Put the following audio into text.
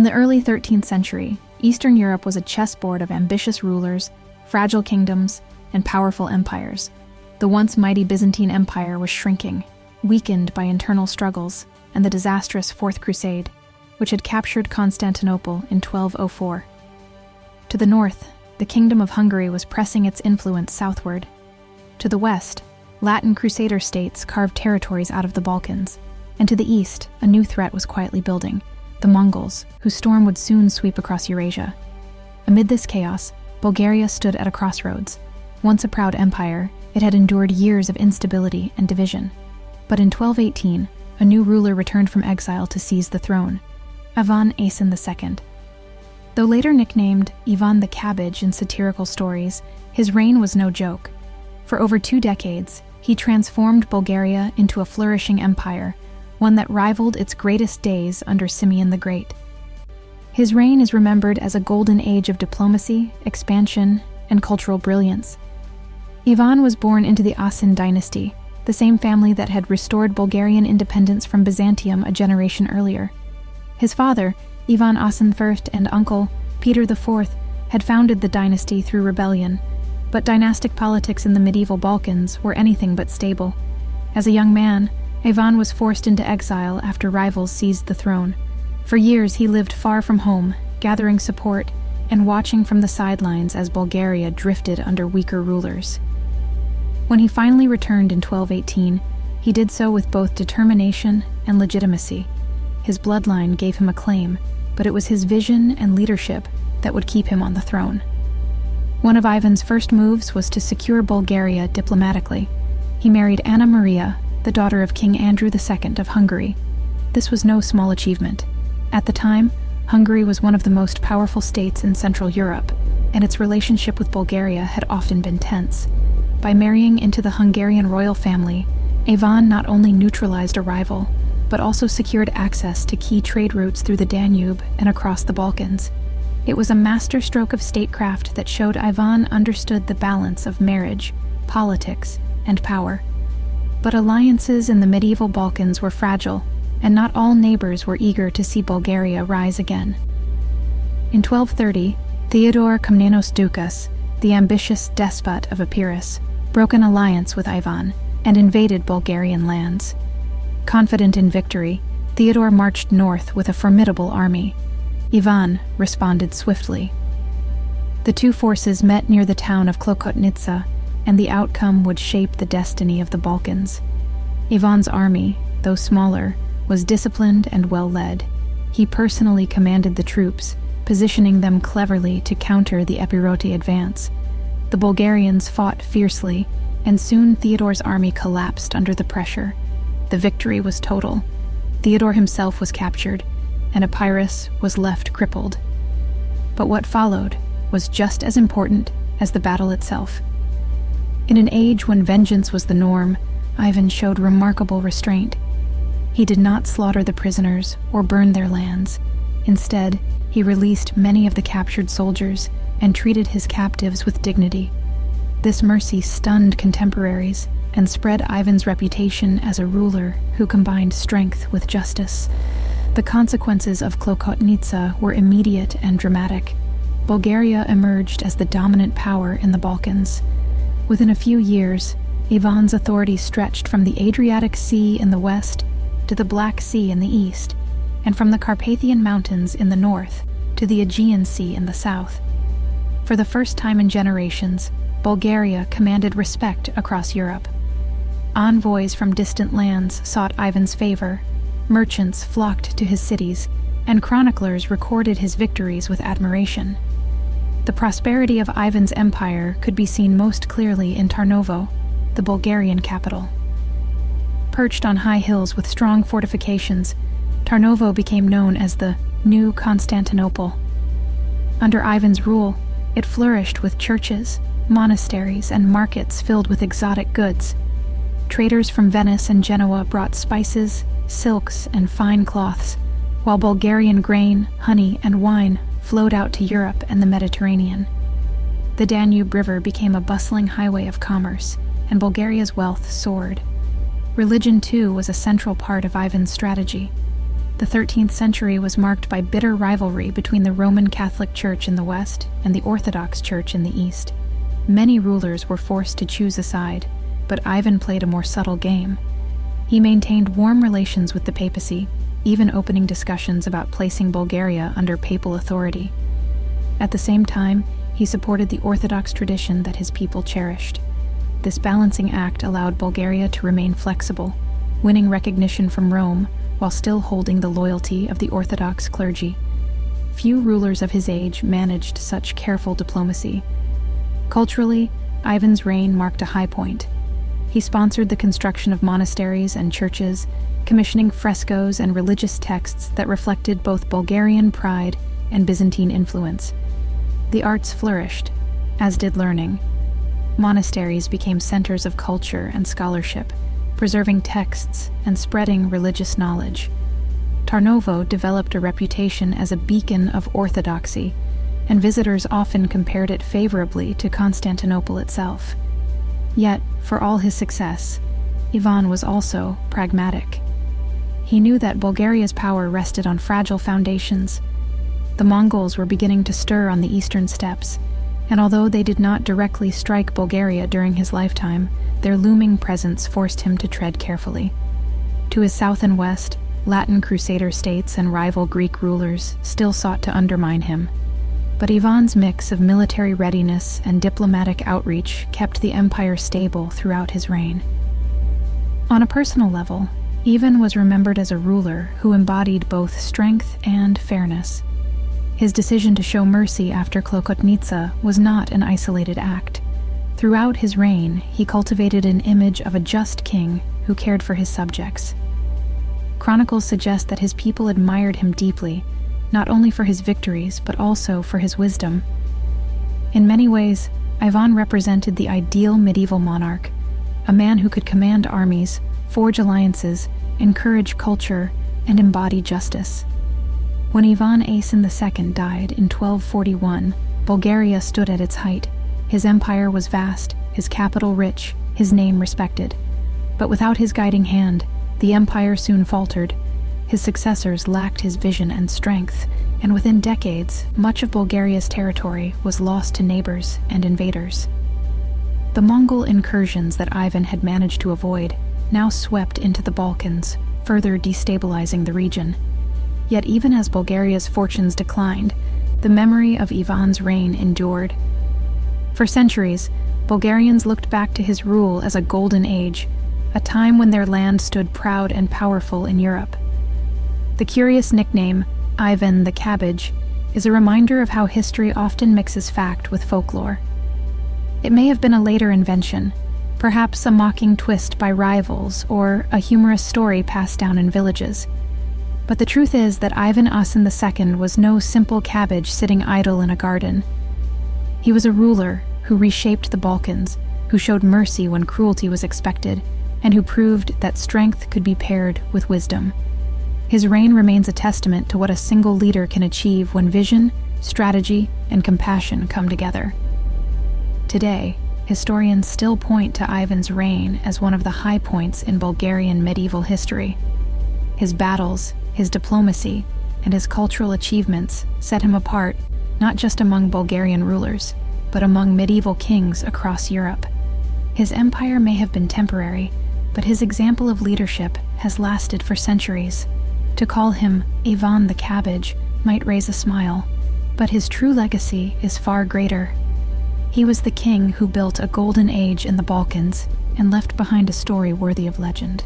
In the early 13th century, Eastern Europe was a chessboard of ambitious rulers, fragile kingdoms, and powerful empires. The once mighty Byzantine Empire was shrinking, weakened by internal struggles and the disastrous Fourth Crusade, which had captured Constantinople in 1204. To the north, the Kingdom of Hungary was pressing its influence southward. To the west, Latin Crusader states carved territories out of the Balkans, and to the east, a new threat was quietly building: the Mongols, whose storm would soon sweep across Eurasia. Amid this chaos, Bulgaria stood at a crossroads. Once a proud empire, it had endured years of instability and division. But in 1218, a new ruler returned from exile to seize the throne: Ivan II. Though later nicknamed Ivan the Cabbage in satirical stories, his reign was no joke. For over 2 decades, he transformed Bulgaria into a flourishing empire, one that rivaled its greatest days under Simeon the Great. His reign is remembered as a golden age of diplomacy, expansion, and cultural brilliance. Ivan was born into the Asin dynasty, the same family that had restored Bulgarian independence from Byzantium a generation earlier. His father, Ivan Asin I, and uncle, Peter IV, had founded the dynasty through rebellion, but dynastic politics in the medieval Balkans were anything but stable. As a young man, Ivan was forced into exile after rivals seized the throne. For years he lived far from home, gathering support and watching from the sidelines as Bulgaria drifted under weaker rulers. When he finally returned in 1218, he did so with both determination and legitimacy. His bloodline gave him a claim, but it was his vision and leadership that would keep him on the throne. One of Ivan's first moves was to secure Bulgaria diplomatically. He married Anna Maria, the daughter of King Andrew II of Hungary. This was no small achievement. At the time, Hungary was one of the most powerful states in Central Europe, and its relationship with Bulgaria had often been tense. By marrying into the Hungarian royal family, Ivan not only neutralized a rival, but also secured access to key trade routes through the Danube and across the Balkans. It was a masterstroke of statecraft that showed Ivan understood the balance of marriage, politics, and power. But alliances in the medieval Balkans were fragile, and not all neighbors were eager to see Bulgaria rise again. In 1230, Theodore Komnenos Doukas, the ambitious despot of Epirus, broke an alliance with Ivan and invaded Bulgarian lands. Confident in victory, Theodore marched north with a formidable army. Ivan responded swiftly. The two forces met near the town of Klokotnitsa, and the outcome would shape the destiny of the Balkans. Ivan's army, though smaller, was disciplined and well-led. He personally commanded the troops, positioning them cleverly to counter the Epiroti advance. The Bulgarians fought fiercely, and soon Theodore's army collapsed under the pressure. The victory was total. Theodore himself was captured, and Epirus was left crippled. But what followed was just as important as the battle itself. In an age when vengeance was the norm, Ivan showed remarkable restraint. He did not slaughter the prisoners or burn their lands. Instead, he released many of the captured soldiers and treated his captives with dignity. This mercy stunned contemporaries and spread Ivan's reputation as a ruler who combined strength with justice. The consequences of Klokotnitsa were immediate and dramatic. Bulgaria emerged as the dominant power in the Balkans. Within a few years, Ivan's authority stretched from the Adriatic Sea in the west to the Black Sea in the east, and from the Carpathian Mountains in the north to the Aegean Sea in the south. For the first time in generations, Bulgaria commanded respect across Europe. Envoys from distant lands sought Ivan's favor, merchants flocked to his cities, and chroniclers recorded his victories with admiration. The prosperity of Ivan's empire could be seen most clearly in Tarnovo, the Bulgarian capital. Perched on high hills with strong fortifications, Tarnovo became known as the New Constantinople. Under Ivan's rule, it flourished with churches, monasteries, and markets filled with exotic goods. Traders from Venice and Genoa brought spices, silks, and fine cloths, while Bulgarian grain, honey, and wine flowed out to Europe and the Mediterranean. The Danube River became a bustling highway of commerce, and Bulgaria's wealth soared. Religion, too, was a central part of Ivan's strategy. The 13th century was marked by bitter rivalry between the Roman Catholic Church in the west and the Orthodox Church in the east. Many rulers were forced to choose a side, but Ivan played a more subtle game. He maintained warm relations with the papacy, even opening discussions about placing Bulgaria under papal authority. At the same time, he supported the Orthodox tradition that his people cherished. This balancing act allowed Bulgaria to remain flexible, winning recognition from Rome while still holding the loyalty of the Orthodox clergy. Few rulers of his age managed such careful diplomacy. Culturally, Ivan's reign marked a high point. He sponsored the construction of monasteries and churches, commissioning frescoes and religious texts that reflected both Bulgarian pride and Byzantine influence. The arts flourished, as did learning. Monasteries became centers of culture and scholarship, preserving texts and spreading religious knowledge. Tarnovo developed a reputation as a beacon of orthodoxy, and visitors often compared it favorably to Constantinople itself. Yet, for all his success, Ivan was also pragmatic. He knew that Bulgaria's power rested on fragile foundations. The Mongols were beginning to stir on the eastern steppes, and although they did not directly strike Bulgaria during his lifetime, their looming presence forced him to tread carefully. To his south and west, Latin crusader states and rival Greek rulers still sought to undermine him. But Ivan's mix of military readiness and diplomatic outreach kept the empire stable throughout his reign. On a personal level, Ivan was remembered as a ruler who embodied both strength and fairness. His decision to show mercy after Klokotnitsa was not an isolated act. Throughout his reign, he cultivated an image of a just king who cared for his subjects. Chronicles suggest that his people admired him deeply, not only for his victories, but also for his wisdom. In many ways, Ivan represented the ideal medieval monarch, a man who could command armies, forge alliances, encourage culture, and embody justice. When Ivan Asen II died in 1241, Bulgaria stood at its height. His empire was vast, his capital rich, his name respected. But without his guiding hand, the empire soon faltered. His successors lacked his vision and strength, and within decades, much of Bulgaria's territory was lost to neighbors and invaders. The Mongol incursions that Ivan had managed to avoid now swept into the Balkans, further destabilizing the region. Yet even as Bulgaria's fortunes declined, the memory of Ivan's reign endured. For centuries, Bulgarians looked back to his rule as a golden age, a time when their land stood proud and powerful in Europe. The curious nickname, Ivan the Cabbage, is a reminder of how history often mixes fact with folklore. It may have been a later invention, perhaps a mocking twist by rivals or a humorous story passed down in villages. But the truth is that Ivan Asen II was no simple cabbage sitting idle in a garden. He was a ruler who reshaped the Balkans, who showed mercy when cruelty was expected, and who proved that strength could be paired with wisdom. His reign remains a testament to what a single leader can achieve when vision, strategy, and compassion come together. Today, historians still point to Ivan's reign as one of the high points in Bulgarian medieval history. His battles, his diplomacy, and his cultural achievements set him apart not just among Bulgarian rulers, but among medieval kings across Europe. His empire may have been temporary, but his example of leadership has lasted for centuries. To call him Ivan the Cabbage might raise a smile, but his true legacy is far greater. He was the king who built a golden age in the Balkans and left behind a story worthy of legend.